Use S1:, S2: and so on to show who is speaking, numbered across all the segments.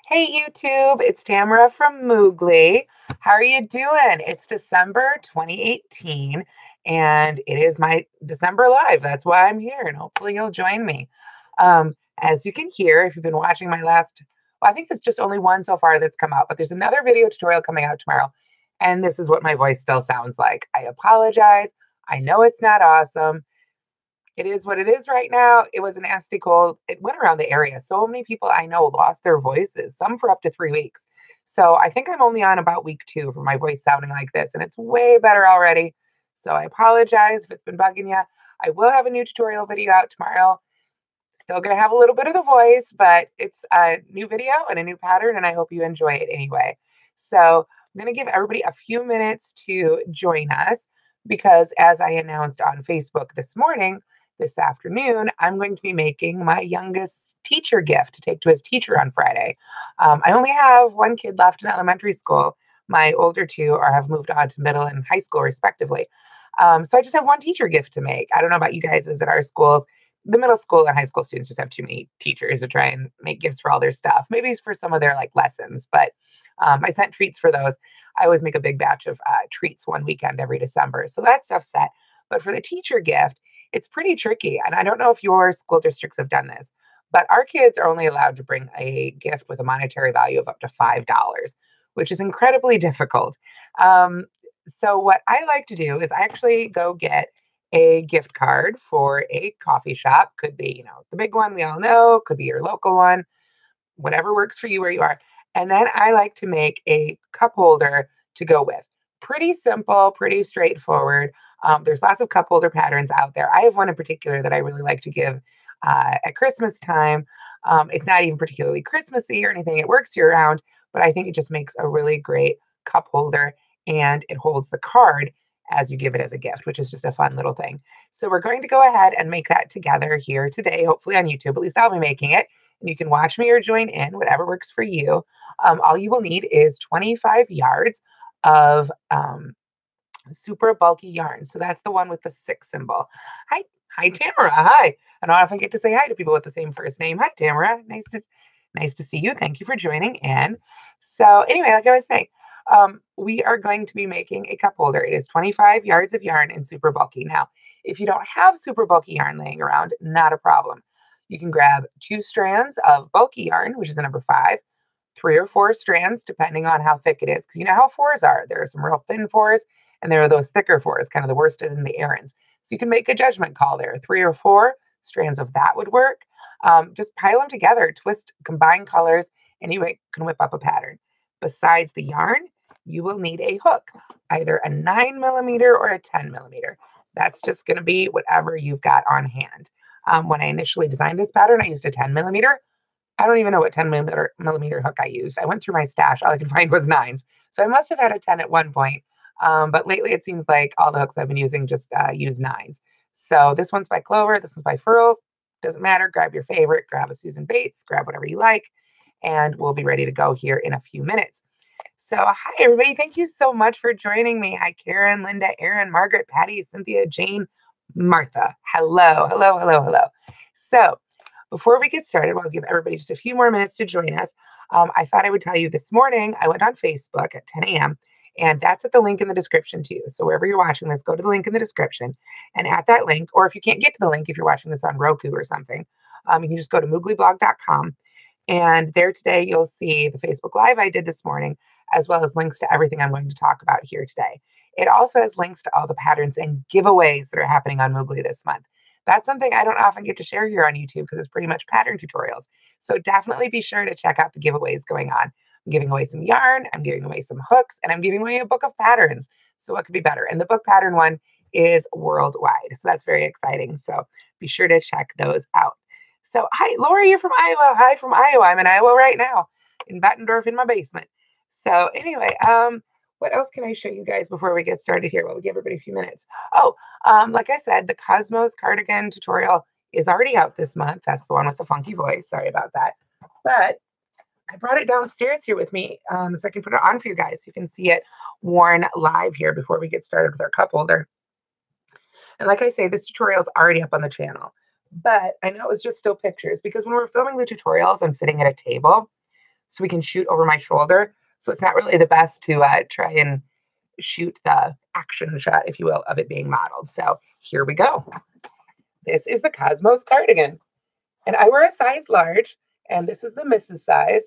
S1: Hey YouTube, it's Tamara from Moogly. How are you doing? It's December 2018 and it is my December live. That's why I'm here and hopefully you'll join me. As you can hear, if you've been watching my last, well, I think it's just only one so far that's come out, but there's another video tutorial coming out tomorrow. And this is what my voice still sounds like. I apologize. I know it's not awesome. It is what it is right now. It was a nasty cold. It went around the area. So many people I know lost their voices, some for up to 3 weeks. So I think I'm only on about week 2 for my voice sounding like this, and it's way better already. So I apologize if it's been bugging you. I will have a new tutorial video out tomorrow. Still going to have a little bit of the voice, but it's a new video and a new pattern, and I hope you enjoy it anyway. So I'm going to give everybody a few minutes to join us because, as I announced on Facebook this afternoon, I'm going to be making my youngest teacher gift to take to his teacher on Friday. I only have one kid left in elementary school. My older two have moved on to middle and high school, respectively. So I just have one teacher gift to make. I don't know about you guys, is at our schools the middle school and high school students just have too many teachers to try and make gifts for all their stuff. Maybe it's for some of their like lessons, but I sent treats for those. I always make a big batch of treats one weekend every December. So that stuff's set. But for the teacher gift, it's pretty tricky. And I don't know if your school districts have done this, but our kids are only allowed to bring a gift with a monetary value of up to $5, which is incredibly difficult. So what I like to do is I actually go get a gift card for a coffee shop. Could be, the big one we all know, could be your local one, whatever works for you where you are. And then I like to make a cup holder to go with. Pretty simple, pretty straightforward. There's lots of cup holder patterns out there. I have one in particular that I really like to give at Christmas time. It's not even particularly Christmassy or anything. It works year round, but I think it just makes a really great cup holder and it holds the card as you give it as a gift, which is just a fun little thing. So we're going to go ahead and make that together here today, hopefully on YouTube. At least I'll be making it. And you can watch me or join in, whatever works for you. All you will need is 25 yards of super bulky yarn. So that's the one with the 6 symbol. Hi, Tamara. Hi. I don't know if I get to say hi to people with the same first name. Hi, Tamara. Nice to see you. Thank you for joining in. So anyway, like I was saying, we are going to be making a cup holder. It is 25 yards of yarn and super bulky. Now, if you don't have super bulky yarn laying around, not a problem. You can grab 2 strands of bulky yarn, which is a number 5, 3 or 4 strands, depending on how thick it is. Because you know how 4s are. There are some real thin 4s, and there are those thicker 4s, kind of the worst is in the errands. So you can make a judgment call there. 3 or 4 strands of that would work. Just pile them together, twist, combine colors, and you can whip up a pattern. Besides the yarn, you will need a hook, either a 9mm or a 10mm. That's just going to be whatever you've got on hand. When I initially designed this pattern, I used a 10mm. I don't even know what 10mm hook I used. I went through my stash. All I could find was 9s. So I must have had a 10 at one point. But lately it seems like all the hooks I've been using just use 9s. So this one's by Clover. This one's by Furls. Doesn't matter. Grab your favorite. Grab a Susan Bates. Grab whatever you like. And we'll be ready to go here in a few minutes. So hi, everybody. Thank you so much for joining me. Hi, Karen, Linda, Erin, Margaret, Patty, Cynthia, Jane, Martha. Hello, hello, hello, hello. So before we get started, we'll give everybody just a few more minutes to join us. I thought I would tell you this morning, I went on Facebook at 10 a.m. and that's at the link in the description too. So wherever you're watching this, go to the link in the description. And at that link, or if you can't get to the link, if you're watching this on Roku or something, you can just go to mooglyblog.com. And there today, you'll see the Facebook Live I did this morning, as well as links to everything I'm going to talk about here today. It also has links to all the patterns and giveaways that are happening on Moogly this month. That's something I don't often get to share here on YouTube because it's pretty much pattern tutorials. So definitely be sure to check out the giveaways going on. I'm giving away some yarn, I'm giving away some hooks, and I'm giving away a book of patterns. So what could be better? And the book pattern one is worldwide. So that's very exciting. So be sure to check those out. So hi, Lori, you're from Iowa. Hi from Iowa. I'm in Iowa right now in Bettendorf in my basement. So anyway, what else can I show you guys before we get started here? Well, we'll give everybody a few minutes. Oh, like I said, the Cosmos cardigan tutorial is already out this month. That's the one with the funky voice. Sorry about that. But I brought it downstairs here with me so I can put it on for you guys. You can see it worn live here before we get started with our cup holder. And like I say, this tutorial is already up on the channel. But I know it was just still pictures because when we're filming the tutorials, I'm sitting at a table. so we can shoot over my shoulder. So it's not really the best to try and shoot the action shot, if you will, of it being modeled. So here we go. This is the Cosmos cardigan. And I wear a size large, and this is the Mrs. size.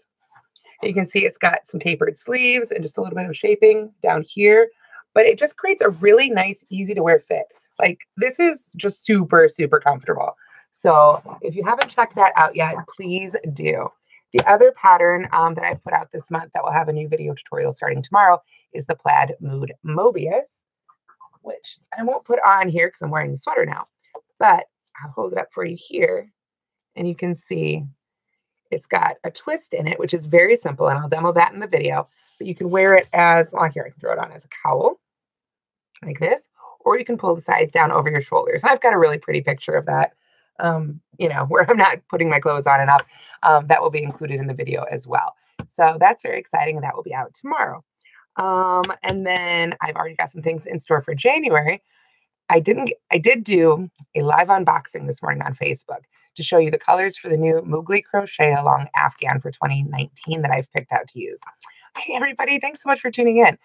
S1: You can see it's got some tapered sleeves and just a little bit of shaping down here, but it just creates a really nice, easy to wear fit. Like this is just super, super comfortable. So if you haven't checked that out yet, please do. The other pattern that I've put out this month that will have a new video tutorial starting tomorrow is the Plaid Mood Mobius, which I won't put on here because I'm wearing the sweater now, but I'll hold it up for you here and you can see it's got a twist in it, which is very simple, and I'll demo that in the video. But you can wear it as, well, here, I can throw it on as a cowl, like this, or you can pull the sides down over your shoulders. And I've got a really pretty picture of that, where I'm not putting my clothes on and up. That will be included in the video as well. So that's very exciting, and that will be out tomorrow. And then I've already got some things in store for January. I did do a live unboxing this morning on Facebook to show you the colors for the new Moogly Crochet Along Afghan for 2019 that I've picked out to use. Hey, everybody, thanks so much for tuning in.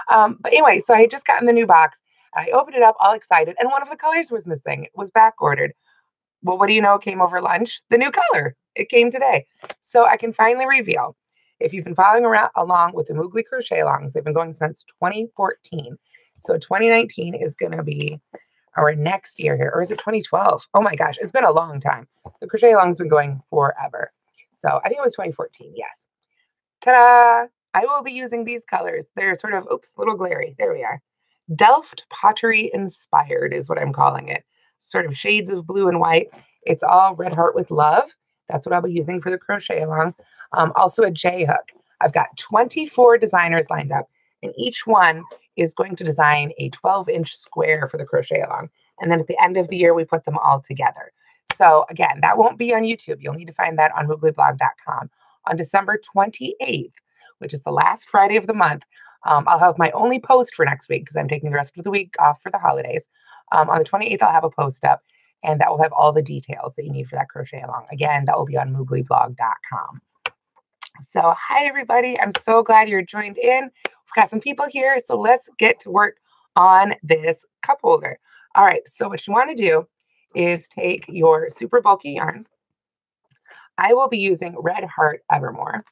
S1: But anyway, so I had just gotten the new box. I opened it up all excited, and one of the colors was missing. It was back ordered. Well, what do you know came over lunch? The new color. It came today. So I can finally reveal. If you've been following along with the Moogly Crochet Alongs, they've been going since 2014. So 2019 is going to be our next year here. Or is it 2012? Oh my gosh, it's been a long time. The Crochet Along's been going forever. So I think it was 2014, yes. Ta-da! I will be using these colors. They're sort of, oops, a little glary. There we are. Delft Pottery Inspired is what I'm calling it. Sort of shades of blue and white. It's all Red Heart with Love. That's what I'll be using for the Crochet Along. Also a J hook. I've got 24 designers lined up, and each one is going to design a 12-inch square for the Crochet Along. And then at the end of the year, we put them all together. So again, that won't be on YouTube. You'll need to find that on mooglyblog.com. On December 28th, which is the last Friday of the month, I'll have my only post for next week because I'm taking the rest of the week off for the holidays. On the 28th, I'll have a post up, and that will have all the details that you need for that Crochet Along. Again, that will be on mooglyblog.com. So hi, everybody. I'm so glad you're joined in. We've got some people here, so let's get to work on this cup holder. All right, so what you want to do is take your super bulky yarn. I will be using Red Heart Evermore.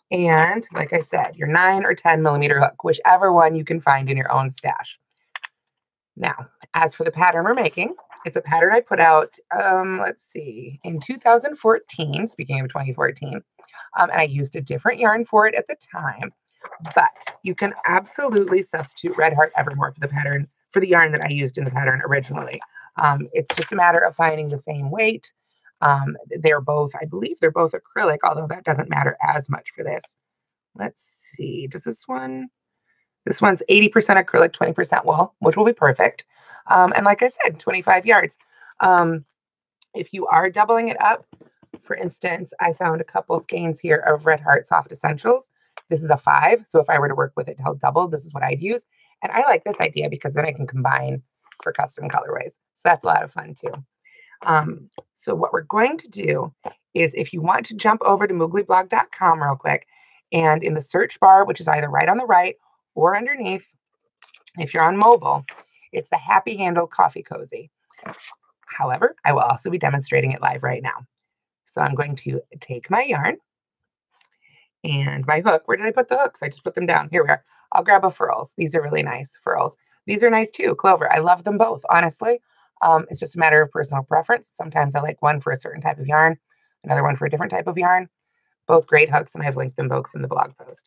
S1: And like I said, your 9 or 10 millimeter hook, whichever one you can find in your own stash. Now, as for the pattern we're making, it's a pattern I put out, let's see, in 2014, speaking of 2014, and I used a different yarn for it at the time, but you can absolutely substitute Red Heart Evermore for the pattern, for the yarn that I used in the pattern originally. It's just a matter of finding the same weight. They're both, I believe they're both acrylic, although that doesn't matter as much for this. Let's see, does this one's 80% acrylic, 20% wool, which will be perfect. And like I said, 25 yards. If you are doubling it up, for instance, I found a couple skeins here of Red Heart Soft Essentials. This is a 5, so if I were to work with it held double, this is what I'd use. And I like this idea because then I can combine for custom colorways. So that's a lot of fun too. So what we're going to do is, if you want to jump over to mooglyblog.com real quick, and in the search bar, which is either right on the right or underneath, if you're on mobile, it's the Happy Handle Coffee Cozy. However, I will also be demonstrating it live right now. So I'm going to take my yarn and my hook. Where did I put the hooks? I just put them down. Here we are. I'll grab a furls. These are really nice furls. These are nice too, Clover. I love them both, honestly. It's just a matter of personal preference. Sometimes I like one for a certain type of yarn, another one for a different type of yarn. Both great hooks, and I've linked them both in the blog post.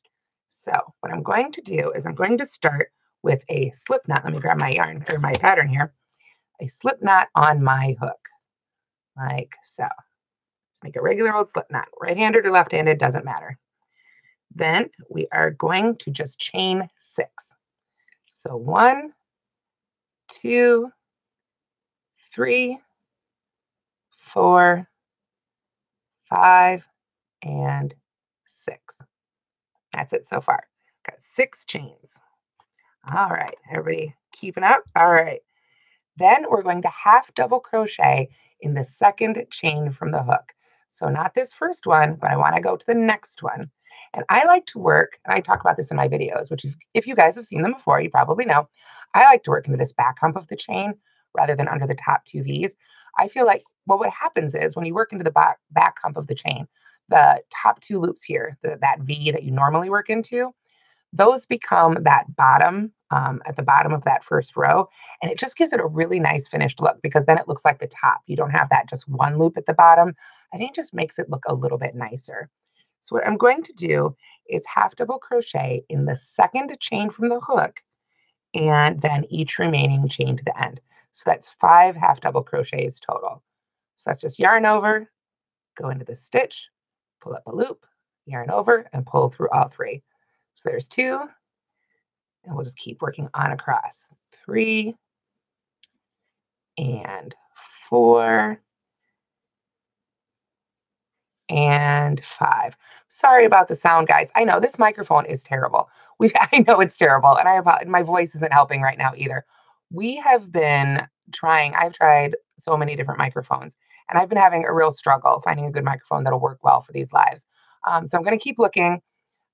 S1: So what I'm going to do is I'm going to start with a slip knot. Let me grab my yarn, or my pattern here. A slip knot on my hook, like so. Let's make a regular old slip knot. Right-handed or left-handed, doesn't matter. Then we are going to just chain 6. So 1, 2, 3, 4, 5, and 6. That's it so far. Got 6 chains. All right, everybody keeping up? All right. Then we're going to half double crochet in the second chain from the hook. So not this first one, but I want to go to the next one. And I like to work, and I talk about this in my videos, which if you guys have seen them before, you probably know. I like to work into this back hump of the chain rather than under the top two V's. I feel like, well, what happens is when you work into the back hump of the chain, the top two loops here, that V that you normally work into, those become that bottom at the bottom of that first row. And it just gives it a really nice finished look because then it looks like the top. You don't have that just one loop at the bottom. I think it just makes it look a little bit nicer. So what I'm going to do is half double crochet in the second chain from the hook and then each remaining chain to the end. So that's 5 half double crochets total. So that's just yarn over, go into the stitch, pull up a loop, yarn over, and pull through all 3. So there's 2, and we'll just keep working on across. 3 and 4 and 5. Sorry about the sound, guys. I know this microphone is terrible. I know it's terrible, and my voice isn't helping right now either. We have been trying. I've tried so many different microphones, and I've been having a real struggle finding a good microphone that'll work well for these lives. So I'm going to keep looking.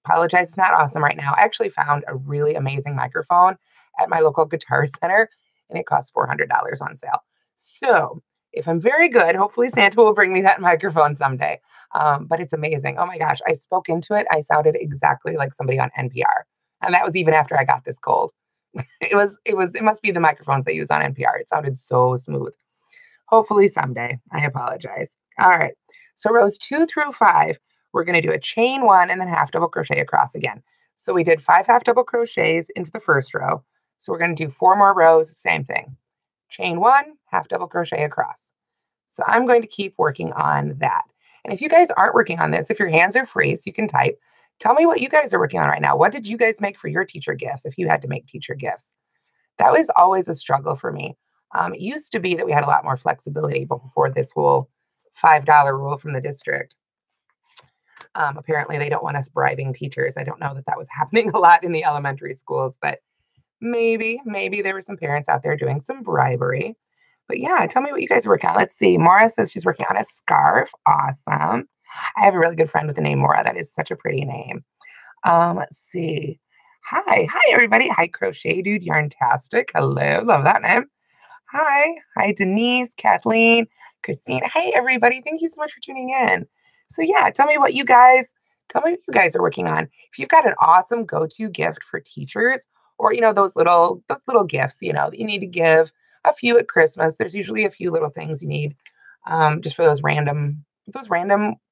S1: Apologize, it's not awesome right now. I actually found a really amazing microphone at my local Guitar Center, and it cost $400 on sale. So if I'm very good, hopefully Santa will bring me that microphone someday. But it's amazing. Oh my gosh, I spoke into it. I sounded exactly like somebody on NPR. And that was even after I got this cold. It must be the microphones they use on NPR. It sounded so smooth. Hopefully someday. I apologize. All right. So rows 2 through 5, we're going to do a chain 1 and then half double crochet across again. So we did 5 half double crochets into the first row. So we're going to do 4 more rows, same thing. Chain 1, half double crochet across. So I'm going to keep working on that. And if you guys aren't working on this, if your hands are free, so you can type, tell me what you guys are working on right now. What did you guys make for your teacher gifts if you had to make teacher gifts? That was always a struggle for me. It used to be that we had a lot more flexibility before this whole $5 rule from the district. Apparently, they don't want us bribing teachers. I don't know that that was happening a lot in the elementary schools, but maybe there were some parents out there doing some bribery. But yeah, tell me what you guys are working on. Let's see. Maura says she's working on a scarf. Awesome. I have a really good friend with the name Maura. That is such a pretty name. Let's see. Hi, everybody. Hi, Crochet Dude, Yarntastic. Hello, love that name. Hi, Denise, Kathleen, Christine. Hey, everybody. Thank you so much for tuning in. So yeah, tell me what you guys are working on. If you've got an awesome go-to gift for teachers, or those little gifts, that you need to give a few at Christmas. There's usually a few little things you need just for those random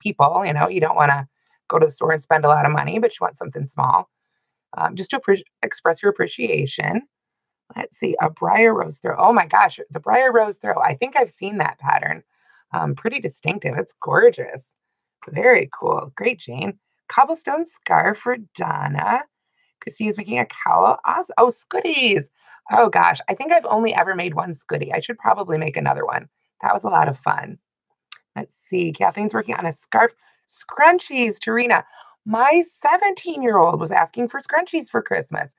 S1: people. You don't want to go to the store and spend a lot of money, but you want something small just to express your appreciation. Let's see, a briar rose throw. Oh my gosh, the briar rose throw. I think I've seen that pattern. Pretty distinctive. It's gorgeous. Very cool. Great, Jane. Cobblestone scarf for Donna. Christine's making a cowl. Awesome. Oh, Scooties. Oh gosh, I think I've only ever made one Scooty. I should probably make another one. That was a lot of fun. Let's see. Kathleen's working on a scarf. Scrunchies, Tarina. My 17-year-old was asking for scrunchies for Christmas.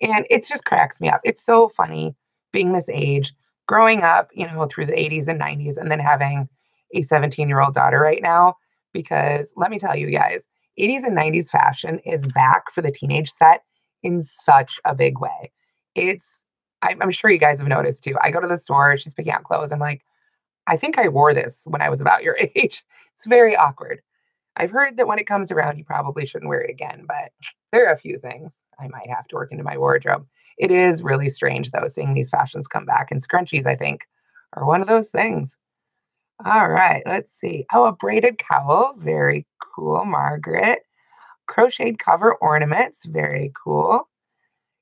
S1: And it just cracks me up. It's so funny being this age, growing up, through the 80s and 90s, and then having a 17-year-old daughter right now. Because let me tell you guys, 80s and 90s fashion is back for the teenage set in such a big way. I'm sure you guys have noticed too. I go to the store, she's picking out clothes. I'm like, I think I wore this when I was about your age. It's very awkward. I've heard that when it comes around, you probably shouldn't wear it again, but there are a few things I might have to work into my wardrobe. It is really strange, though, seeing these fashions come back. And scrunchies, I think, are one of those things. All right, let's see. Oh, a braided cowl. Very cool, Margaret. Crocheted cover ornaments. Very cool.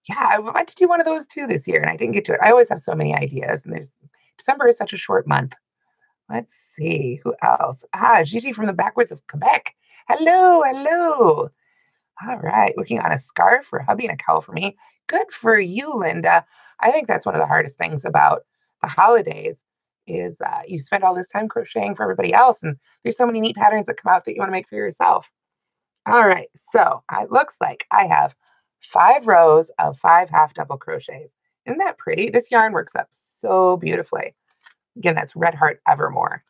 S1: Yeah, I wanted to do one of those too this year, and I didn't get to it. I always have so many ideas, and December is such a short month. Let's see, who else? Gigi from the backwoods of Quebec. Hello. All right, working on a scarf for hubby and a cowl for me. Good for you, Linda. I think that's one of the hardest things about the holidays is you spend all this time crocheting for everybody else, and there's so many neat patterns that come out that you want to make for yourself. All right, so it looks like I have 5 rows of 5 half double crochets. Isn't that pretty? This yarn works up so beautifully. Again, that's Red Heart Evermore.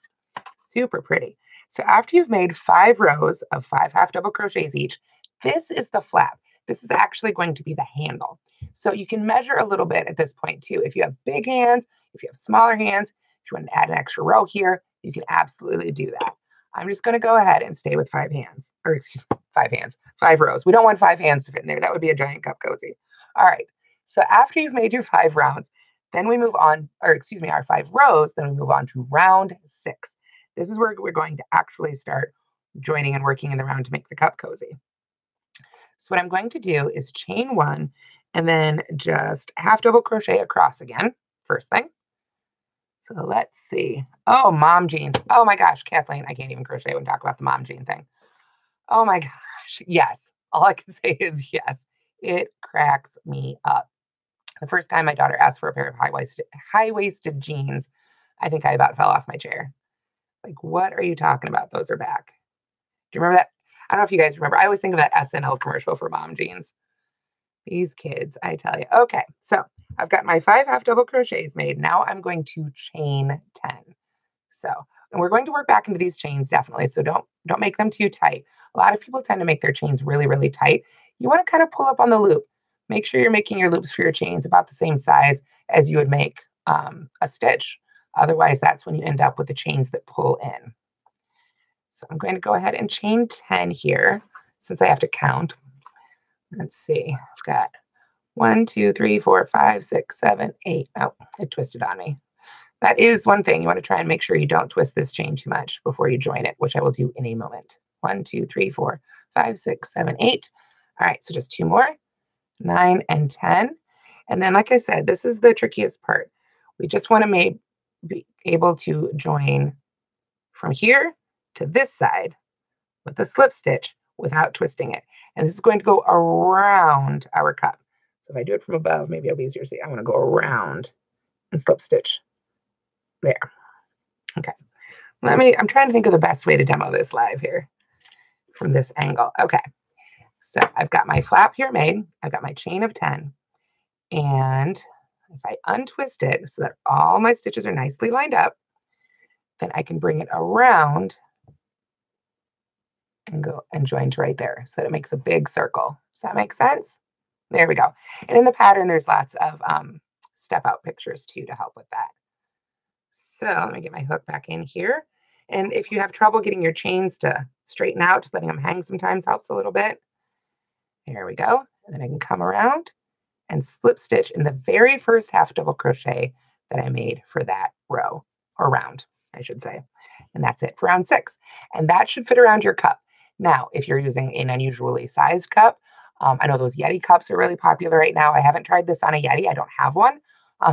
S1: Super pretty. So after you've made 5 rows of 5 half double crochets each, this is the flap. This is actually going to be the handle. So you can measure a little bit at this point too. If you have big hands, if you have smaller hands, if you want to add an extra row here, you can absolutely do that. I'm just going to go ahead and stay with 5 hands, or excuse me, 5 hands, 5 rows. We don't want 5 hands to fit in there. That would be a giant cup cozy. All right. So after you've made your 5 rounds, then we move on, or excuse me, our 5 rows, then we move on to round 6. This is where we're going to actually start joining and working in the round to make the cup cozy. So what I'm going to do is chain 1 and then just half double crochet across again, first thing. So let's see. Oh, mom jeans. Oh my gosh, Kathleen, I can't even crochet when talk about the mom jean thing. Oh my gosh, yes. All I can say is yes. It cracks me up. The first time my daughter asked for a pair of high-waisted jeans, I think I about fell off my chair. Like, what are you talking about? Those are back. Do you remember that? I don't know if you guys remember. I always think of that SNL commercial for mom jeans. These kids, I tell you. Okay, so I've got my 5 half double crochets made. Now I'm going to chain 10. So, and we're going to work back into these chains definitely. So don't make them too tight. A lot of people tend to make their chains really, really tight. You want to kind of pull up on the loop. Make sure you're making your loops for your chains about the same size as you would make a stitch. Otherwise, that's when you end up with the chains that pull in. So I'm going to go ahead and chain 10 here since I have to count. Let's see. I've got 1, 2, 3, 4, 5, 6, 7, 8. Oh, it twisted on me. That is one thing. You want to try and make sure you don't twist this chain too much before you join it, which I will do in a moment. 1, 2, 3, 4, 5, 6, 7, 8. All right, so just 2 more, 9 and 10. And then, like I said, this is the trickiest part. We just want to be able to join from here to this side with a slip stitch without twisting it. And this is going to go around our cup. So if I do it from above, maybe it'll be easier to see. I want to go around and slip stitch there. Okay. I'm trying to think of the best way to demo this live here from this angle. Okay. So I've got my flap here made. I've got my chain of 10. And if I untwist it so that all my stitches are nicely lined up, then I can bring it around and go and join to right there. So that it makes a big circle. Does that make sense? There we go. And in the pattern, there's lots of step out pictures too to help with that. So let me get my hook back in here. And if you have trouble getting your chains to straighten out, just letting them hang sometimes helps a little bit. There we go. And then I can come around and slip stitch in the very first half double crochet that I made for that row, or round, I should say. And that's it for round 6. And that should fit around your cup. Now, if you're using an unusually sized cup, I know those Yeti cups are really popular right now. I haven't tried this on a Yeti. I don't have one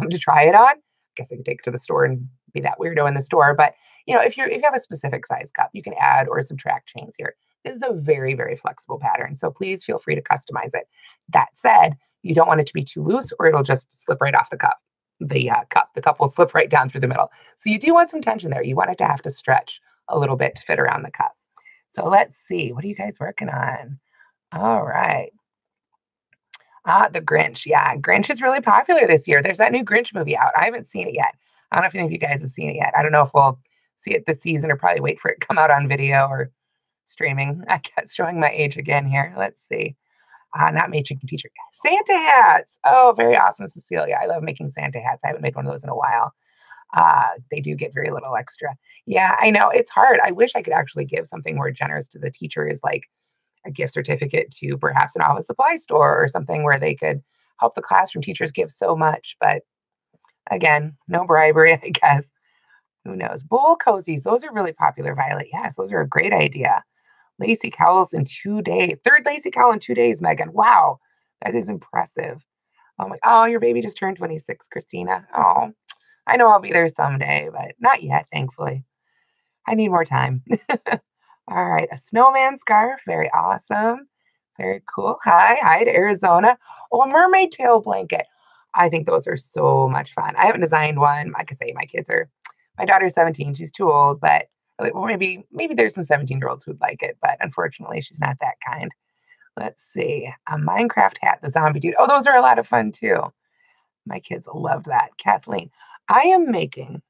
S1: to try it on. I guess I could take it to the store and be that weirdo in the store. But if you have a specific size cup, you can add or subtract chains here. This is a very, very flexible pattern. So please feel free to customize it. That said, you don't want it to be too loose or it'll just slip right off the cup. The cup will slip right down through the middle. So you do want some tension there. You want it to have to stretch a little bit to fit around the cup. So let's see. What are you guys working on? All right. The Grinch. Yeah, Grinch is really popular this year. There's that new Grinch movie out. I haven't seen it yet. I don't know if any of you guys have seen it yet. I don't know if we'll see it this season or probably wait for it to come out on video or streaming. I guess showing my age again here. Let's see. Not making teacher. Santa hats. Oh, very awesome, Cecilia. I love making Santa hats. I haven't made one of those in a while. They do get very little extra. Yeah, I know. It's hard. I wish I could actually give something more generous to the teachers, like a gift certificate to perhaps an office supply store or something where they could help the classroom. Teachers give so much, but again, no bribery, I guess. Who knows? Bowl cozies. Those are really popular, Violet. Yes, those are a great idea. Lacy cowls in 2 days. 3rd lacy cowl in 2 days, Megan. Wow, that is impressive. Oh, your baby just turned 26, Christina. Oh, I know I'll be there someday, but not yet, thankfully. I need more time. All right, a snowman scarf. Very awesome. Very cool. Hi to Arizona. Oh, a mermaid tail blanket. I think those are so much fun. I haven't designed one. Like I say, my daughter's 17. She's too old, but maybe there's some 17-year-olds who'd like it, but unfortunately, she's not that kind. Let's see. A Minecraft hat, the zombie dude. Oh, those are a lot of fun too. My kids loved that. Kathleen, I am making,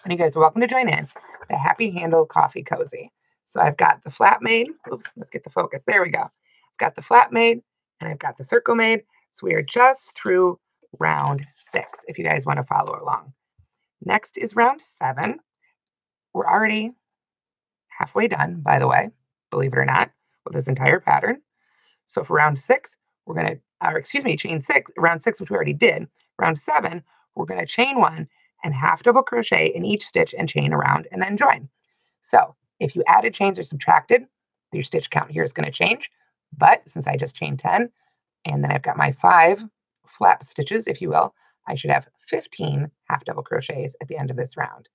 S1: and you guys are welcome to join in, the Happy Handle Coffee Cozy. So I've got the flat made. Oops, let's get the focus. There we go. I've got the flat made and I've got the circle made. So we are just through round 6, if you guys want to follow along. Next is round 7. We're already halfway done, by the way, believe it or not, with this entire pattern. So for round 6, we're going to, or excuse me, chain 6, round 6, which we already did. Round 7, we're going to chain 1 and half double crochet in each stitch and chain around and then join. So if you added chains or subtracted, your stitch count here is going to change. But since I just chained 10, and then I've got my 5 flap stitches, if you will, I should have 15 half double crochets at the end of this round.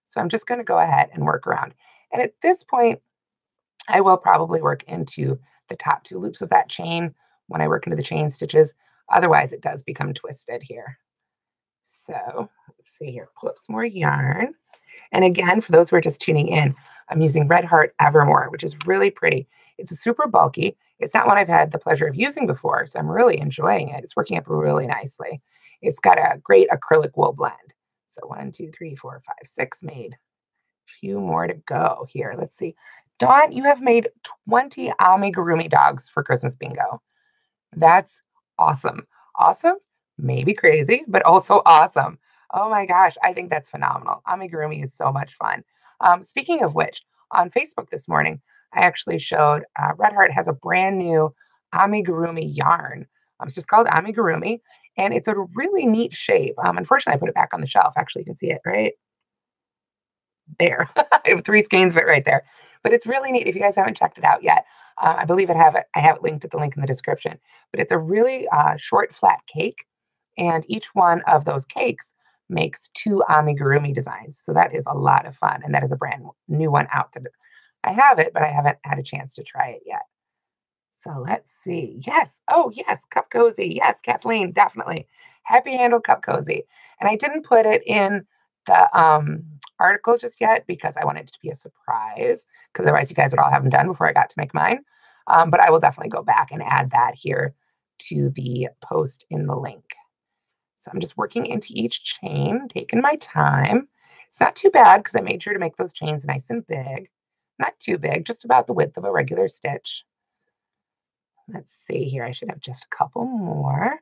S1: So I'm just going to go ahead and work around. And at this point, I will probably work into the top 2 loops of that chain when I work into the chain stitches. Otherwise, it does become twisted here. So let's see here, pull up some more yarn. And again, for those who are just tuning in, I'm using Red Heart Evermore, which is really pretty. It's a super bulky. It's not one I've had the pleasure of using before, so I'm really enjoying it. It's working up really nicely. It's got a great acrylic wool blend. So 1, 2, 3, 4, 5, 6 made. A few more to go here. Let's see. Dawn, you have made 20 amigurumi dogs for Christmas bingo. That's awesome. Awesome, maybe crazy, but also awesome. Oh my gosh, I think that's phenomenal. Amigurumi is so much fun. Speaking of which, on Facebook this morning, I actually showed Red Heart has a brand new amigurumi yarn. It's just called amigurumi, and it's a really neat shape. Unfortunately, I put it back on the shelf. Actually, you can see it right there. I have 3 skeins of it right there. But it's really neat if you guys haven't checked it out yet. I believe I have it linked at the link in the description. But it's a really short, flat cake. And each one of those cakes makes 2 amigurumi designs. So that is a lot of fun. And that is a brand new one out. I have it, but I haven't had a chance to try it yet. So let's see. Yes. Oh, yes. Cup Cozy. Yes, Kathleen, definitely. Happy Handle Cup Cozy. And I didn't put it in the article just yet because I wanted it to be a surprise, because otherwise you guys would all have them done before I got to make mine. But I will definitely go back and add that here to the post in the link. So I'm just working into each chain, taking my time. It's not too bad because I made sure to make those chains nice and big. Not too big, just about the width of a regular stitch. Let's see here. I should have just a couple more.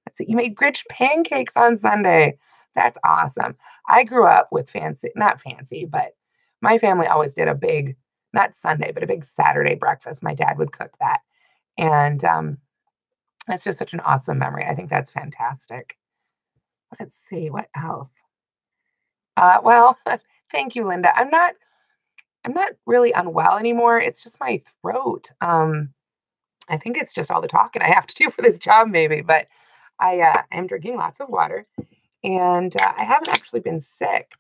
S1: Let's see. You made rich pancakes on Sunday. That's awesome. I grew up with not fancy, but my family always did a big, not Sunday, but a big Saturday breakfast. My dad would cook that. And that's just such an awesome memory. I think that's fantastic. Let's see, what else? Well, thank you, Linda. I'm not really unwell anymore. It's just my throat. I think it's just all the talking I have to do for this job, maybe. But I am drinking lots of water, and I haven't actually been sick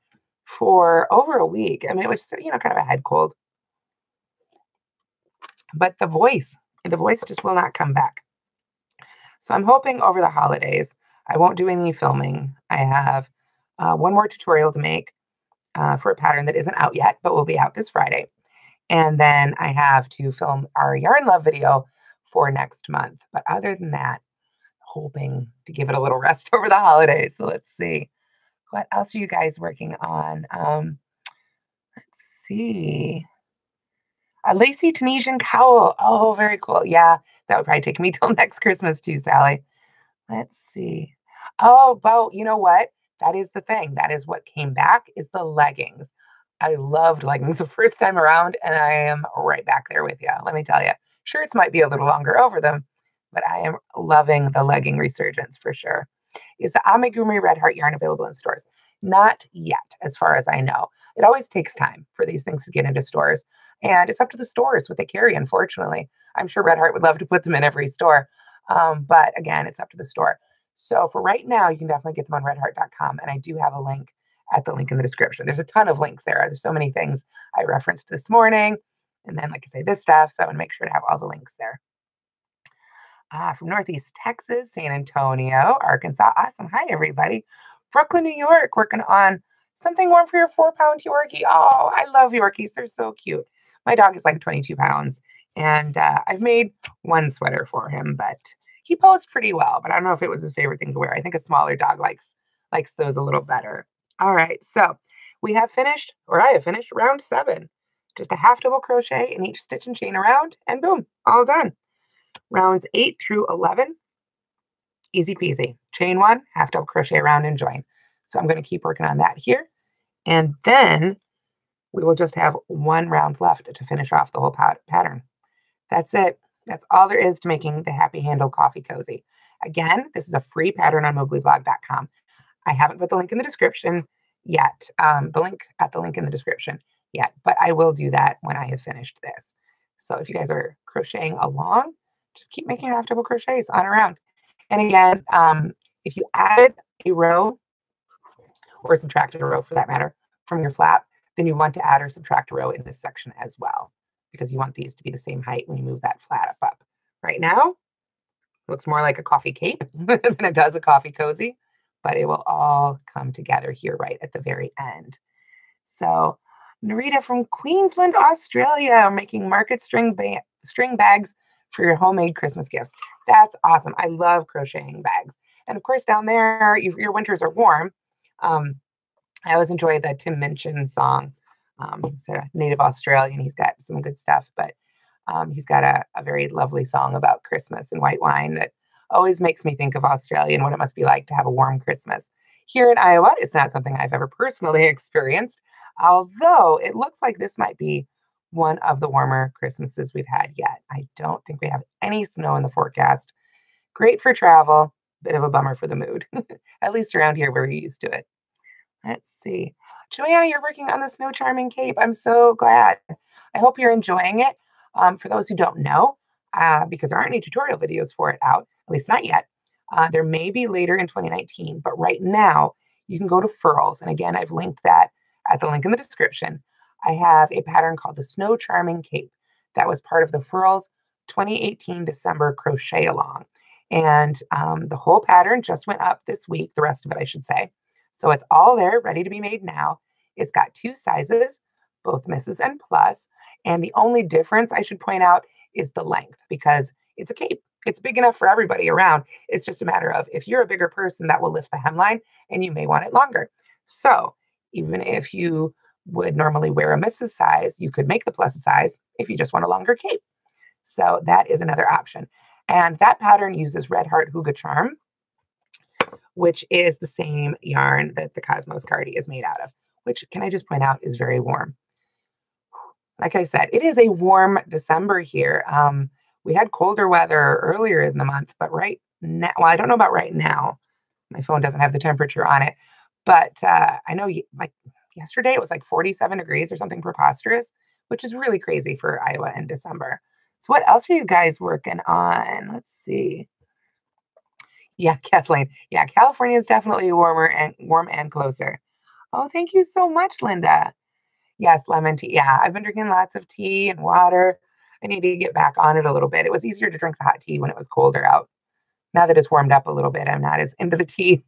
S1: for over a week. I mean, it was kind of a head cold, but the voice just will not come back. So I'm hoping over the holidays I won't do any filming. I have one more tutorial to make for a pattern that isn't out yet, but will be out this Friday. And then I have to film our Yarn Love video for next month. But other than that, hoping to give it a little rest over the holidays. So let's see. What else are you guys working on? Let's see. A lacy Tunisian cowl. Oh, very cool. Yeah, that would probably take me till next Christmas too, Sally. Let's see. Oh, well, you know what? That is the thing. That is what came back is the leggings. I loved leggings the first time around, and I am right back there with you. Let me tell you. Shirts might be a little longer over them, but I am loving the legging resurgence for sure. Is the amigurumi Red Heart yarn available in stores? Not yet, as far as I know. It always takes time for these things to get into stores, and it's up to the stores what they carry, unfortunately. I'm sure Red Heart would love to put them in every store, but again, it's up to the store. So for right now, you can definitely get them on redheart.com, and I do have a link at the link in the description. There's a ton of links there. There's so many things I referenced this morning, and then, like I say, this stuff, so I want to make sure to have all the links there. From Northeast Texas, San Antonio, Arkansas. Awesome. Hi, everybody. Brooklyn, New York, working on something warm for your 4-pound Yorkie. Oh, I love Yorkies. They're so cute. My dog is like 22 pounds, and I've made one sweater for him, but he posed pretty well, but I don't know if it was his favorite thing to wear. I think a smaller dog likes those a little better. All right, so we have finished, or I have finished round 7. just a half double crochet in each stitch and chain around, and boom, all done. Rounds 8 through 11, easy peasy. Chain 1, half double crochet around and join. So I'm going to keep working on that here. And then we will just have 1 round left to finish off the whole pattern. That's it. That's all there is to making the Happy Handle Coffee Cozy. Again, this is a free pattern on mooglyblog.com. I haven't put the link in the description yet, the link in the description yet, but I will do that when I have finished this. So if you guys are crocheting along, just keep making half double crochets on around. And again, if you added a row or subtracted a row for that matter from your flap, then you want to add or subtract a row in this section as well, because you want these to be the same height when you move that flat up. Right now, it looks more like a coffee cape than it does a coffee cozy, but it will all come together here right at the very end. So Narita from Queensland, Australia, making market string bags for your homemade Christmas gifts. That's awesome. I love crocheting bags. And of course, down there, your winters are warm. I always enjoy the Tim Minchin song. He's a native Australian. He's got some good stuff, but he's got a very lovely song about Christmas and white wine that always makes me think of Australia and what it must be like to have a warm Christmas. Here in Iowa, it's not something I've ever personally experienced, although it looks like this might be one of the warmer Christmases we've had yet. I don't think we have any snow in the forecast. Great for travel, bit of a bummer for the mood, at least around here where we're used to it. Let's see. Joanna, you're working on the Snow Charming Cape. I'm so glad. I hope you're enjoying it. For those who don't know, because there aren't any tutorial videos for it out, at least not yet, there may be later in 2019, but right now you can go to Furls. And again, I've linked that at the link in the description. I have a pattern called the Snow Charming Cape that was part of the Furls 2018 December crochet along. And the whole pattern just went up this week, the rest of it, I should say. So it's all there, ready to be made now. It's got 2 sizes, both Mrs. and Plus. And the only difference I should point out is the length, because it's a cape. It's big enough for everybody around. It's just a matter of if you're a bigger person, that will lift the hemline and you may want it longer. So even if you would normally wear a Mrs. size, you could make the plus size if you just want a longer cape. So that is another option. And that pattern uses Red Heart Hygge Charm, which is the same yarn that the Cosmos Cardi is made out of, which, can I just point out, is very warm. Like I said, it is a warm December here. We had colder weather earlier in the month, but right now, well, I don't know about right now. My phone doesn't have the temperature on it, but I know like yesterday it was like 47 degrees or something preposterous, which is really crazy for Iowa in December. So what else are you guys working on? Let's see. Yeah, Kathleen. Yeah, California is definitely warm and closer. Oh, thank you so much, Linda. Yes, lemon tea. Yeah, I've been drinking lots of tea and water. I need to get back on it a little bit. It was easier to drink the hot tea when it was colder out. Now that it's warmed up a little bit, I'm not as into the tea.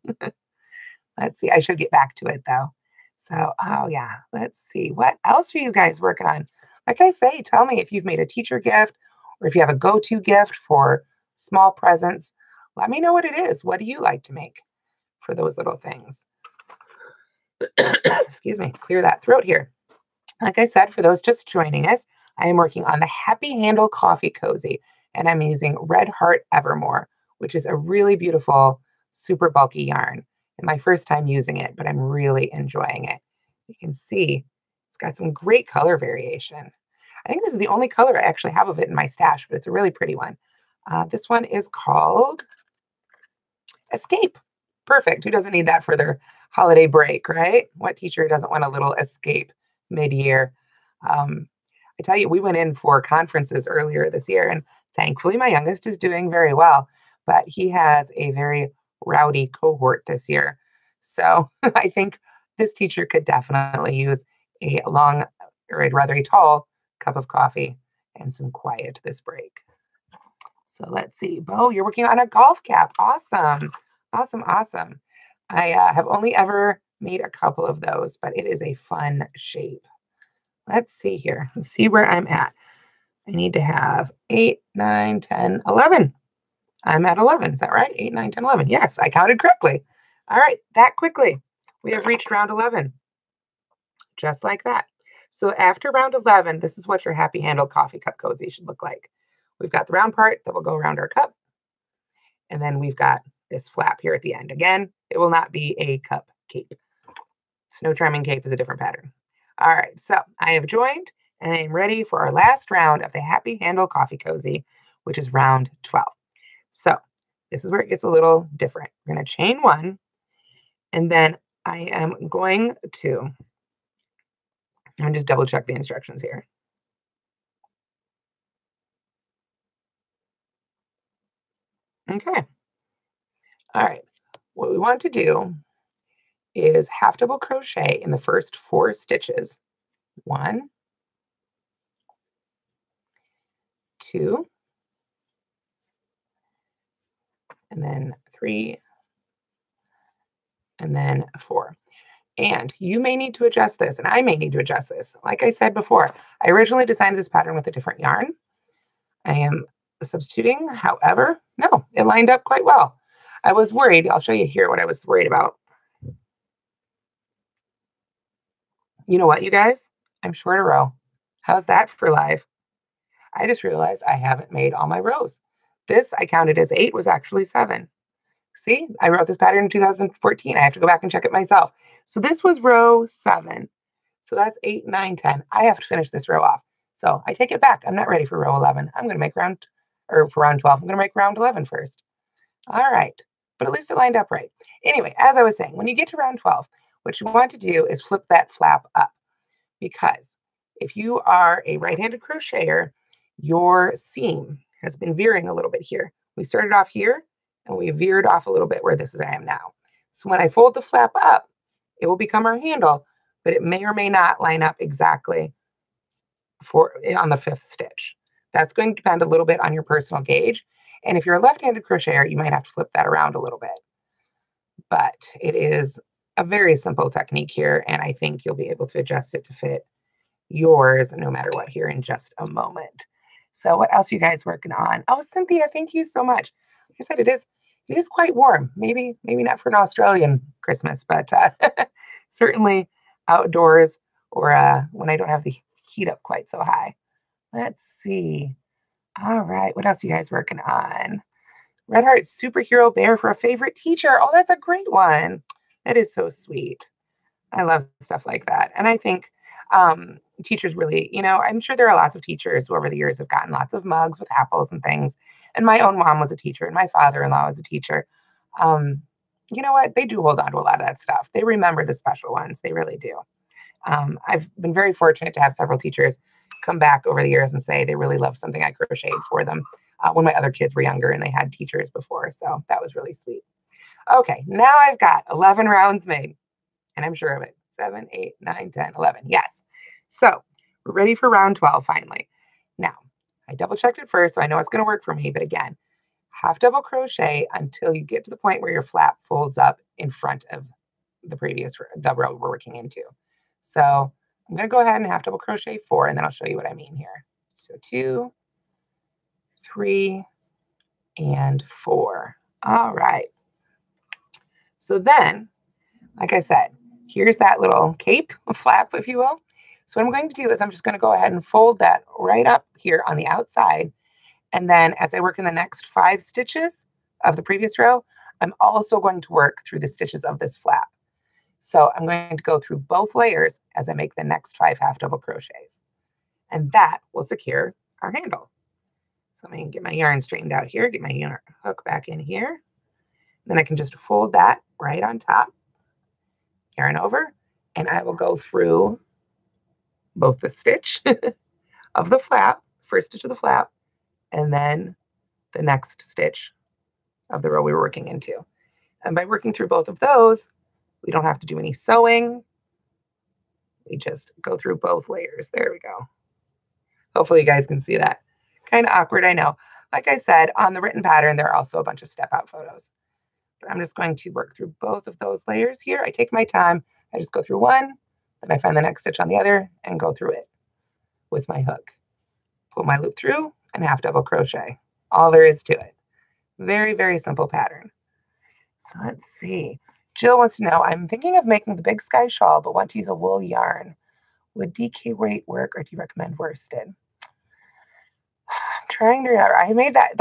S1: Let's see. I should get back to it though. So, oh yeah, let's see. What else are you guys working on? Like I say, tell me if you've made a teacher gift or if you have a go-to gift for small presents. Let me know what it is. What do you like to make for those little things? Excuse me, clear that throat here. Like I said, for those just joining us, I am working on the Happy Handle Coffee Cozy, and I'm using Red Heart Evermore, which is a really beautiful, super bulky yarn. And my first time using it, but I'm really enjoying it. You can see it's got some great color variation. I think this is the only color I actually have of it in my stash, but it's a really pretty one. This one is called Escape. Perfect. Who doesn't need that for their holiday break, right? What teacher doesn't want a little escape mid-year? I tell you, we went in for conferences earlier this year, and thankfully my youngest is doing very well, but he has a very rowdy cohort this year. So I think this teacher could definitely use a long, or rather a tall cup of coffee and some quiet this break. So let's see. Bo, you're working on a golf cap. Awesome. Awesome. Awesome. I have only ever made a couple of those, but it is a fun shape. Let's see here. Let's see where I'm at. I need to have 8, 9, 10, 11. I'm at 11. Is that right? 8, 9, 10, 11. Yes, I counted correctly. All right, that quickly. We have reached round 11. Just like that. So after round 11, this is what your happy handle coffee cup cozy should look like. We've got the round part that will go around our cup. And then we've got this flap here at the end. Again, it will not be a cup cape. Snow trimming cape is a different pattern. All right, so I have joined and I am ready for our last round of the happy handle coffee cozy, which is round 12. So this is where it gets a little different. We're going to chain one, and then I am going to, I'm going to just double check the instructions here. Okay. All right. What we want to do is half double crochet in the first 4 stitches. 1, 2, and then 3, and then 4. And you may need to adjust this, and I may need to adjust this. Like I said before, I originally designed this pattern with a different yarn. I am substituting, however, no, it lined up quite well. I was worried. I'll show you here what I was worried about. You know what, you guys? I'm short a row. How's that for live? I just realized I haven't made all my rows. This I counted as 8 was actually 7. See, I wrote this pattern in 2014. I have to go back and check it myself. So this was row 7. So that's 8, 9, 10. I have to finish this row off. So I take it back. I'm not ready for row 11. I'm going to make for round 12, I'm going to make round 11 first. All right. But at least it lined up right. Anyway, as I was saying, when you get to round 12, what you want to do is flip that flap up, because if you are a right-handed crocheter, your seam has been veering a little bit here. We started off here and we veered off a little bit where this is I am now. So when I fold the flap up, it will become our handle, but it may or may not line up exactly on the 5th stitch. That's going to depend a little bit on your personal gauge. And if you're a left-handed crocheter, you might have to flip that around a little bit. But it is a very simple technique here, and I think you'll be able to adjust it to fit yours no matter what here in just a moment. So what else are you guys working on? Oh, Cynthia, thank you so much. Like I said, it is quite warm. Maybe not for an Australian Christmas, but certainly outdoors or when I don't have the heat up quite so high. Let's see. All right, what else are you guys working on? Red Heart Superhero Bear for a favorite teacher. Oh, that's a great one. That is so sweet. I love stuff like that. And I think teachers really, I'm sure there are lots of teachers who over the years have gotten lots of mugs with apples and things. And my own mom was a teacher and my father-in-law was a teacher. You know what? They do hold on to a lot of that stuff. They remember the special ones. They really do. I've been very fortunate to have several teachers come back over the years and say they really loved something I crocheted for them when my other kids were younger and they had teachers before. So that was really sweet. Okay, now I've got 11 rounds made, and I'm sure of it. 7, 8, 9, 10, 11. Yes. So we're ready for round 12 finally. Now, I double checked it first, so I know it's going to work for me. But again, half double crochet until you get to the point where your flap folds up in front of the row we're working into. So I'm going to go ahead and half double crochet 4, and then I'll show you what I mean here. So 2, 3, and 4. All right. So then, like I said, here's that little cape, flap, if you will. So what I'm going to do is I'm just going to go ahead and fold that right up here on the outside. And then as I work in the next 5 stitches of the previous row, I'm also going to work through the stitches of this flap. So I'm going to go through both layers as I make the next 5 half double crochets. And that will secure our handle. So I'm going to get my yarn straightened out here, get my yarn hook back in here. Then I can just fold that right on top, yarn over, and I will go through both the stitch of the flap, first stitch of the flap, and then the next stitch of the row we were working into. And by working through both of those, we don't have to do any sewing. We just go through both layers. There we go. Hopefully you guys can see that. Kind of awkward, I know. Like I said, on the written pattern, there are also a bunch of step out photos. But I'm just going to work through both of those layers here. I take my time. I just go through one, then I find the next stitch on the other and go through it with my hook. Pull my loop through and half double crochet. All there is to it. Very, very simple pattern. So let's see. Jill wants to know, I'm thinking of making the Big Sky shawl, but want to use a wool yarn. Would DK weight work, or do you recommend worsted? I'm trying to remember. I made that.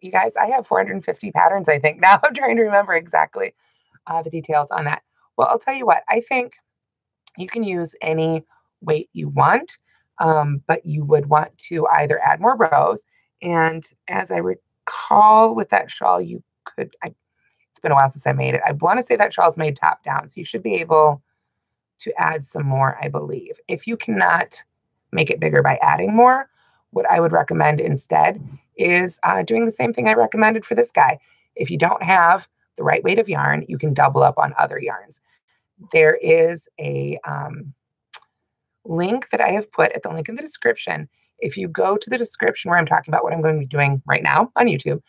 S1: You guys, I have 450 patterns, I think. Now I'm trying to remember exactly the details on that. Well, I'll tell you what, I think you can use any weight you want, but you would want to either add more rows. And as I recall with that shawl, you could, it's been a while since I made it. I want to say that shawl is made top down. So you should be able to add some more, I believe. If you cannot make it bigger by adding more, what I would recommend instead is doing the same thing I recommended for this guy. If you don't have the right weight of yarn, you can double up on other yarns. There is a link that I have put at the link in the description. If you go to the description where I'm talking about what I'm going to be doing right now on YouTube,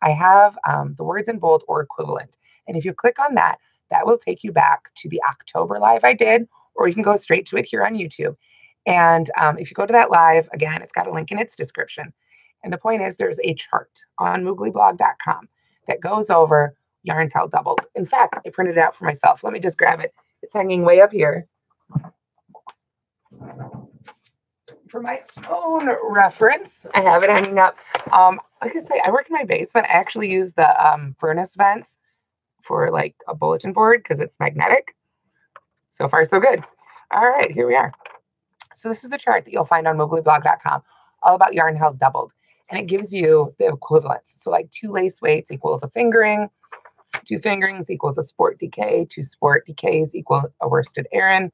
S1: I have the words in bold or equivalent. And if you click on that, that will take you back to the October live I did, or you can go straight to it here on YouTube. And if you go to that live, again, it's got a link in its description. And the point is there's a chart on mooglyblog.com that goes over yarns held doubled. In fact, I printed it out for myself. Let me just grab it. It's hanging way up here. For my own reference, I have it hanging up. Like I say, I work in my basement. I actually use the furnace vents for like a bulletin board because it's magnetic. So far, so good. All right, here we are. So this is the chart that you'll find on mooglyblog.com, all about yarn held doubled. And it gives you the equivalents. So like 2 lace weights equals a fingering, 2 fingerings equals a sport DK, 2 sport DKs equal a worsted Aran,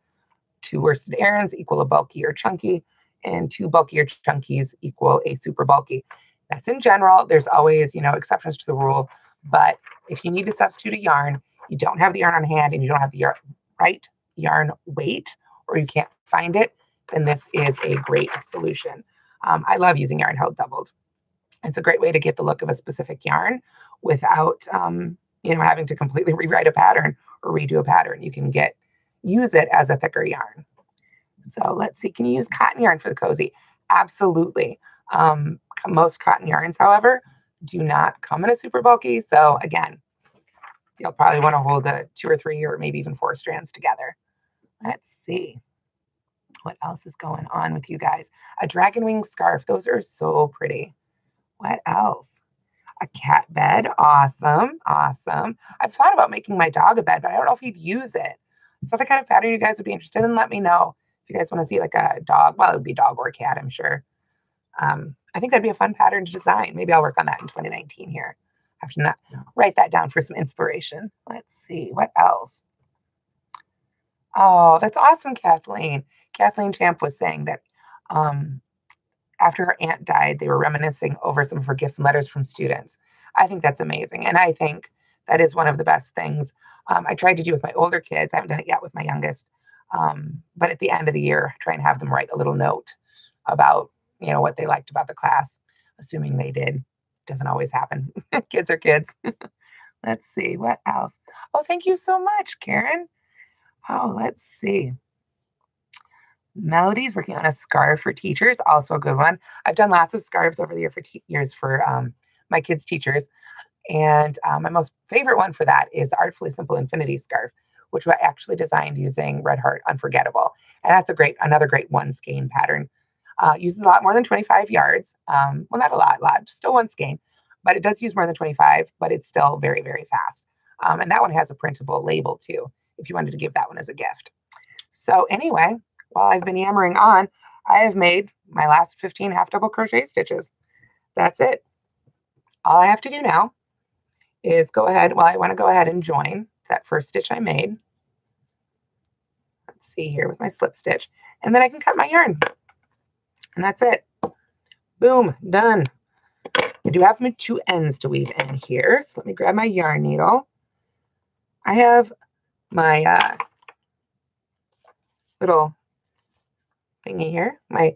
S1: 2 worsted Arans equal a bulky or chunky, and 2 bulky or chunkies equal a super bulky. That's in general. There's always, exceptions to the rule. But if you need to substitute a yarn, you don't have the yarn on hand and you don't have the right yarn weight, or you can't find it, then this is a great solution. I love using yarn held doubled. It's a great way to get the look of a specific yarn without, having to completely rewrite a pattern or redo a pattern. You can use it as a thicker yarn. So let's see, can you use cotton yarn for the cozy? Absolutely. Most cotton yarns, however, do not come in a super bulky. So again, you'll probably want to hold 2 or 3 or maybe even 4 strands together. Let's see what else is going on with you guys. A dragon wing scarf. Those are so pretty. What else? A cat bed. Awesome. Awesome. I've thought about making my dog a bed, but I don't know if he'd use it. Is that the kind of pattern you guys would be interested in? Let me know. If you guys want to see like a dog, well, it would be dog or cat, I'm sure. I think that'd be a fun pattern to design. Maybe I'll work on that in 2019 here. I have to write that down for some inspiration. Let's see. What else? Oh, that's awesome, Kathleen. Kathleen Champ was saying that after her aunt died, they were reminiscing over some of her gifts and letters from students. I think that's amazing. And I think that is one of the best things. I tried to do with my older kids. I haven't done it yet with my youngest. But at the end of the year, try and have them write a little note about, what they liked about the class, assuming they did. Doesn't always happen. Kids are kids. Let's see. What else? Oh, thank you so much, Karen. Oh, let's see. Melody's working on a scarf for teachers, also a good one. I've done lots of scarves over the years for my kids' teachers. And my most favorite one for that is the Artfully Simple Infinity Scarf, which I actually designed using Red Heart Unforgettable. And that's another great one skein pattern. Uses a lot more than 25 yards. Well, not a lot, just still one skein, but it does use more than 25, but it's still very, very fast. And that one has a printable label too, if you wanted to give that one as a gift. So anyway, while I've been yammering on, I have made my last 15 half double crochet stitches. That's it. All I have to do now is I want to go ahead and join that first stitch I made. Let's see here with my slip stitch, and then I can cut my yarn. And that's it. Boom, done. I do have my 2 ends to weave in here. So let me grab my yarn needle. I have my little thingy here, my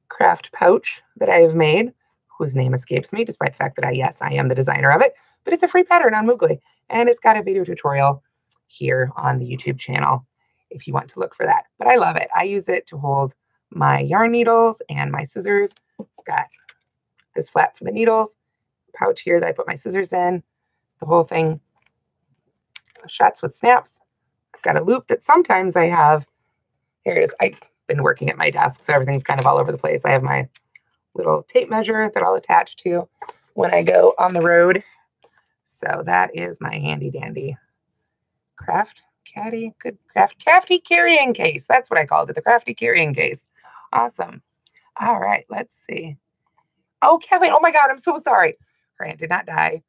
S1: craft pouch that I have made, whose name escapes me, despite the fact that I am the designer of it, but it's a free pattern on Moogly, and it's got a video tutorial here on the YouTube channel if you want to look for that. But I love it. I use it to hold my yarn needles and my scissors. It's got this flap for the needles, pouch here that I put my scissors in. The whole thing shuts with snaps. I've got a loop that sometimes I have Here it is. I've been working at my desk, so everything's kind of all over the place. I have my little tape measure that I'll attach to when I go on the road. So that is my handy dandy crafty carrying case. That's what I called it, the crafty carrying case. Awesome. All right, let's see. Oh, Kathleen, oh my God, I'm so sorry. Her aunt did not die.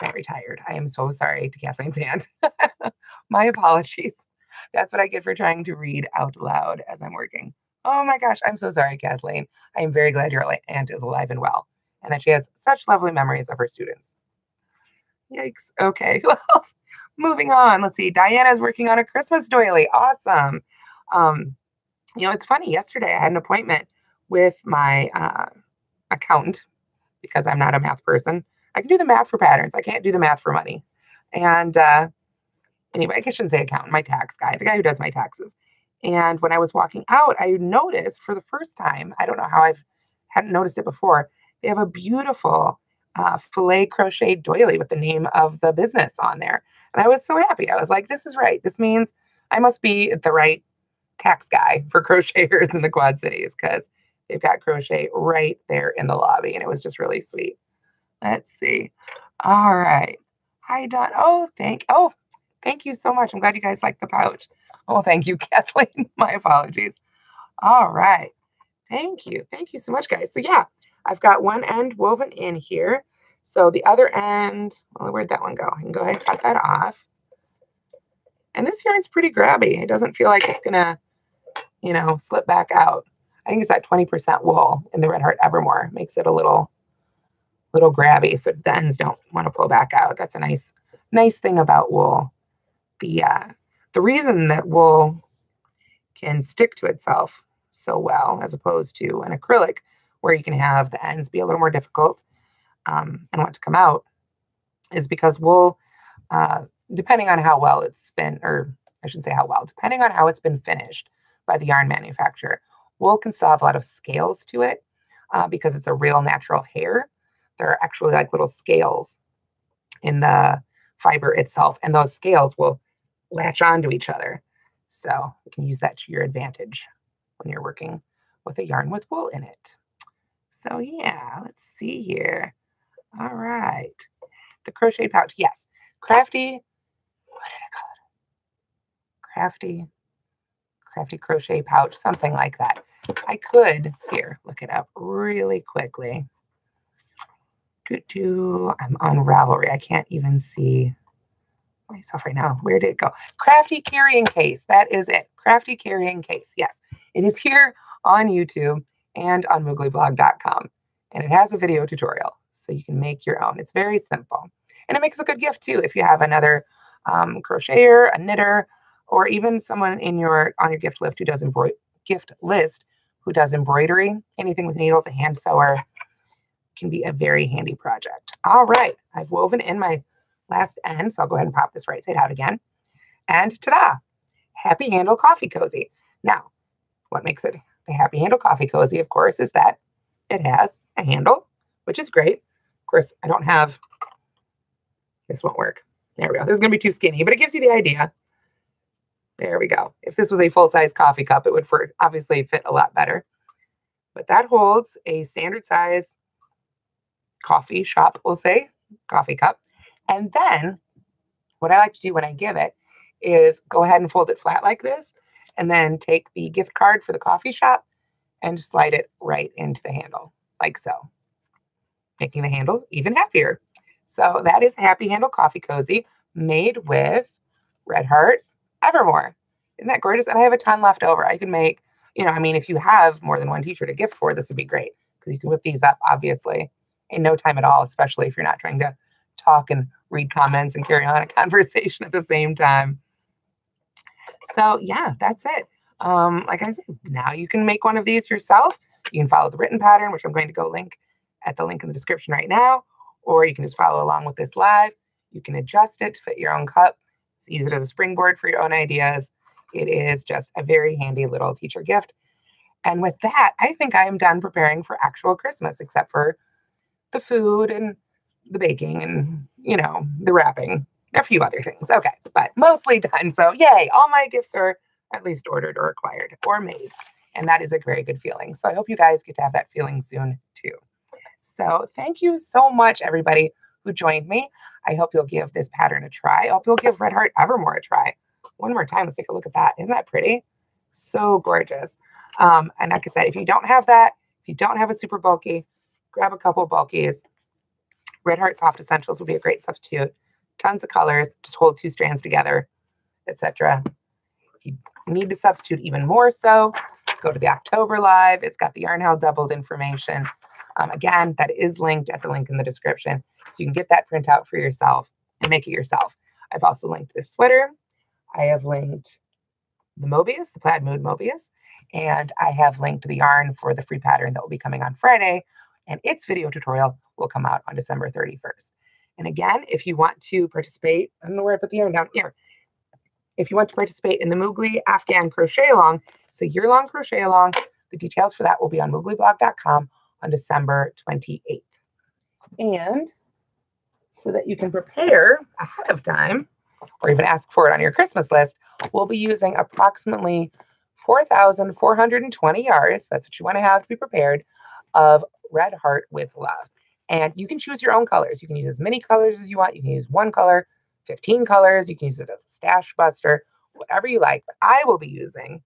S1: Aunt retired. I am so sorry to Kathleen's aunt. My apologies. That's what I get for trying to read out loud as I'm working. Oh my gosh, I'm so sorry, Kathleen. I am very glad your aunt is alive and well, and that she has such lovely memories of her students. Yikes. Okay, well, moving on. Let's see. Diana's working on a Christmas doily. Awesome. It's funny. Yesterday, I had an appointment with my accountant because I'm not a math person. I can do the math for patterns. I can't do the math for money. And anyway, I shouldn't say accountant, my tax guy, the guy who does my taxes. And when I was walking out, I noticed for the first time, I don't know how hadn't noticed it before, they have a beautiful filet crochet doily with the name of the business on there. And I was so happy. I was like, this is right. This means I must be the right tax guy for crocheters in the Quad Cities because they've got crochet right there in the lobby. And it was just really sweet. Let's see. All right. Hi, Don. Oh, thank you so much. I'm glad you guys like the pouch. Oh, thank you, Kathleen. My apologies. All right. Thank you. Thank you so much, guys. So yeah, I've got one end woven in here. So the other end, well, where'd that one go? I can go ahead and cut that off. And this yarn's pretty grabby. It doesn't feel like it's gonna, slip back out. I think it's that 20% wool in the Red Heart Evermore. Makes it a little grabby, so the ends don't want to pull back out. That's a nice thing about wool. The reason that wool can stick to itself so well as opposed to an acrylic where you can have the ends be a little more difficult and want to come out is because wool, depending on how well it's been, or I shouldn't say how well, depending on how it's been finished by the yarn manufacturer, wool can still have a lot of scales to it because it's a real natural hair. There are actually like little scales in the fiber itself, and those scales will latch onto each other. So you can use that to your advantage when you're working with a yarn with wool in it. So yeah, let's see here. All right. The crochet pouch. Yes. Crafty. What did I call it? Crafty crochet pouch, something like that. I could, here, look it up really quickly. I'm on Ravelry. I can't even see myself right now. Where did it go? Crafty carrying case. That is it. Crafty carrying case. Yes, it is here on YouTube and on mooglyblog.com. And it has a video tutorial, so you can make your own. It's very simple. And it makes a good gift, too, if you have another crocheter, a knitter, or even someone on your gift list who does embroidery. Anything with needles, a hand sewer can be a very handy project. All right, I've woven in my last end, so I'll go ahead and pop this right side out again. And ta-da! Happy Handle Coffee Cozy. Now, what makes it the Happy Handle Coffee Cozy, of course, is that it has a handle, which is great. Of course, I don't have, this won't work. There we go. This is going to be too skinny, but it gives you the idea. There we go. If this was a full-size coffee cup, it would obviously fit a lot better. But that holds a standard size coffee shop, we'll say, coffee cup. And then what I like to do when I give it is go ahead and fold it flat like this, and then take the gift card for the coffee shop and slide it right into the handle, like so, making the handle even happier. So that is the Happy Handle Coffee Cozy made with Red Heart Evermore. Isn't that gorgeous? And I have a ton left over. I can make, if you have more than one teacher to gift for, this would be great because you can whip these up, obviously, in no time at all, especially if you're not trying to talk and read comments and carry on a conversation at the same time. So yeah, that's it. Like I said, now you can make one of these yourself. You can follow the written pattern, which I'm going to go link at the link in the description right now, or you can just follow along with this live. You can adjust it to fit your own cup. So use it as a springboard for your own ideas. It is just a very handy little teacher gift. And with that, I think I am done preparing for actual Christmas, except for the food and the baking and, the wrapping, a few other things. Okay, but mostly done. So yay, all my gifts are at least ordered or acquired or made. And that is a very good feeling. So I hope you guys get to have that feeling soon too. So thank you so much, everybody who joined me. I hope you'll give this pattern a try. I hope you'll give Red Heart Evermore a try. One more time, let's take a look at that. Isn't that pretty? So gorgeous. And like I said, if you don't have that, if you don't have a super bulky, grab a couple bulkies. Red Heart Soft Essentials would be a great substitute. Tons of colors, just hold 2 strands together, etc. If you need to substitute even more so, go to the October Live. It's got the Yarn How Doubled information. Again, that is linked at the link in the description. So you can get that printout for yourself and make it yourself. I've also linked this sweater. I have linked the Mobius, the Plaid Mood Mobius. And I have linked the yarn for the free pattern that will be coming on Friday. And its video tutorial will come out on December 31st. And again, if you want to participate, I don't know where I put the yarn down here. If you want to participate in the Moogly Afghan Crochet Along, it's a year-long crochet along. The details for that will be on mooglyblog.com on December 28th. And so that you can prepare ahead of time, or even ask for it on your Christmas list, we'll be using approximately 4,420 yards. That's what you want to have to be prepared, of Red Heart with Love. And you can choose your own colors. You can use as many colors as you want. You can use one color, 15 colors. You can use it as a stash buster, whatever you like. But I will be using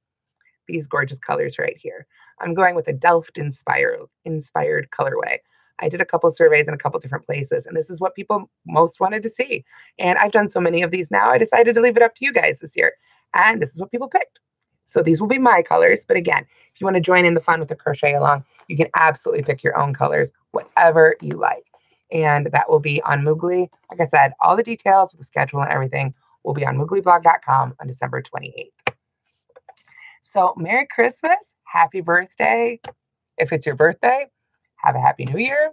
S1: these gorgeous colors right here. I'm going with a Delft inspired colorway. I did a couple of surveys in a couple different places, and this is what people most wanted to see. And I've done so many of these now, I decided to leave it up to you guys this year. And this is what people picked. So these will be my colors. But again, if you want to join in the fun with the crochet along, you can absolutely pick your own colors, whatever you like. And that will be on Moogly. Like I said, all the details with the schedule and everything will be on mooglyblog.com on December 28th. So Merry Christmas, happy birthday. If it's your birthday, have a happy new year,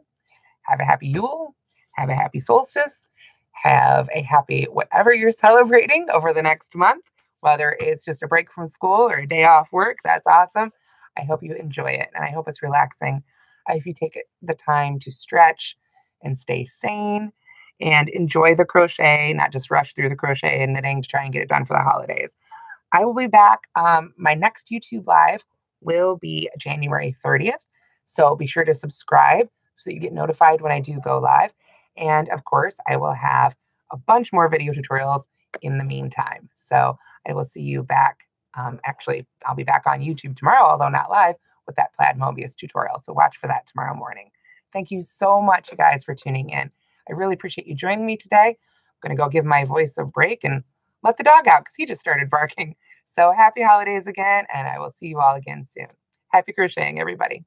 S1: have a happy Yule, have a happy solstice, have a happy whatever you're celebrating over the next month, whether it's just a break from school or a day off work. That's awesome. I hope you enjoy it, and I hope it's relaxing. If you take the time to stretch and stay sane and enjoy the crochet, not just rush through the crochet and knitting to try and get it done for the holidays. I will be back. My next YouTube Live will be January 30th. So be sure to subscribe so you get notified when I do go live. And of course, I will have a bunch more video tutorials in the meantime. So I will see you back. Actually, I'll be back on YouTube tomorrow, although not live, with that Plaid Mobius tutorial. So watch for that tomorrow morning. Thank you so much, you guys, for tuning in. I really appreciate you joining me today. I'm going to go give my voice a break and let the dog out because he just started barking. So happy holidays again, and I will see you all again soon. Happy crocheting, everybody.